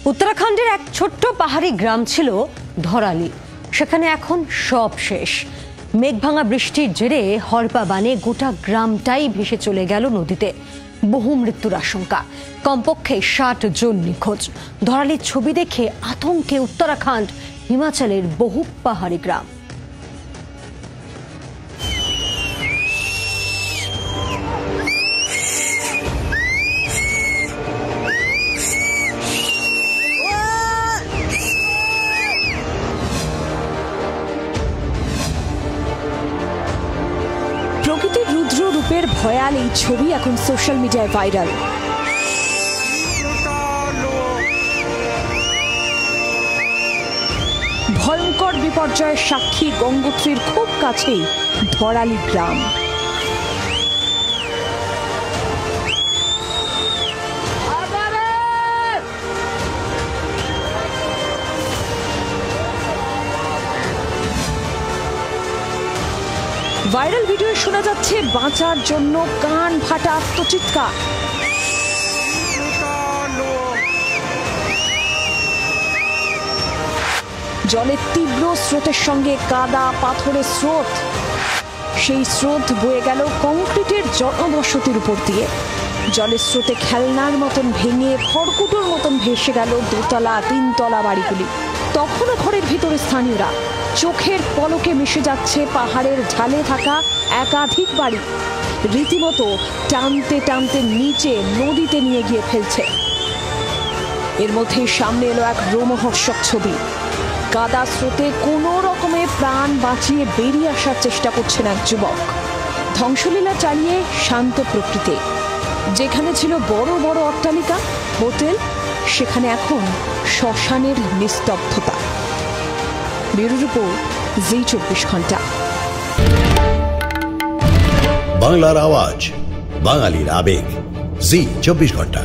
উত্তরাখণ্ডের এক ছোট্ট পাহাড়ি গ্রাম ছিল ধরালি। সেখানে এখন সব শেষ। মেঘভাঙা বৃষ্টির জেরে হরপা বানে গোটা গ্রামটাই ভেসে চলে গেল নদীতে। বহু মৃত্যুর আশঙ্কা, কমপক্ষে ৬০ জন নিখোঁজ। ধরালির ছবি দেখে আতঙ্কে উত্তরাখণ্ড, হিমাচলের বহু পাহাড়ি গ্রাম। প্রকৃতির রুদ্র রূপের ভয়াল এই ছবি এখন সোশ্যাল মিডিয়ায় ভাইরাল। ভয়ঙ্কর বিপর্যয়ের সাক্ষী গঙ্গোত্রীর খুব কাছেই ধরালি গ্রাম। ভাইরাল ভিডিওয়ে শোনা যাচ্ছে বাঁচার জন্য কান ফাটা আত্মচিৎকার। জলের তীব্র স্রোতের সঙ্গে কাদা পাথরের স্রোত। সেই স্রোত বয়ে গেল কংক্রিটের জনবসতির উপর দিয়ে। জলের স্রোতে খেলনার মতন ভেঙে খড়কুটোর মতন ভেসে গেল দোতলা তিনতলা বাড়িগুলি। তখনও ঘরের ভিতরে স্থানীয়রা। চোখের পলকে মিশে যাচ্ছে পাহাড়ের ঢালে থাকা একাধিক বাড়ি। রীতিমতো টানতে টানতে নিচে নদীতে নিয়ে গিয়ে ফেলছে। এর মধ্যে সামনে এলো এক রোমহর্ষক ছবি। কাদা স্রোতে কোনো রকমে প্রাণ বাঁচিয়ে বেরিয়ে আসার চেষ্টা করছেন এক যুবক। ধ্বংসলীলা চালিয়ে শান্ত প্রকৃতি। যেখানে ছিল বড় বড় অট্টালিকা, হোটেল, সেখানে এখন শ্মশানের নিস্তব্ধতা। ব্যুরো রিপোর্ট, জি ২৪ ঘন্টা। বাংলার আওয়াজ, বাঙালির আবেগ, জি ২৪ ঘন্টা।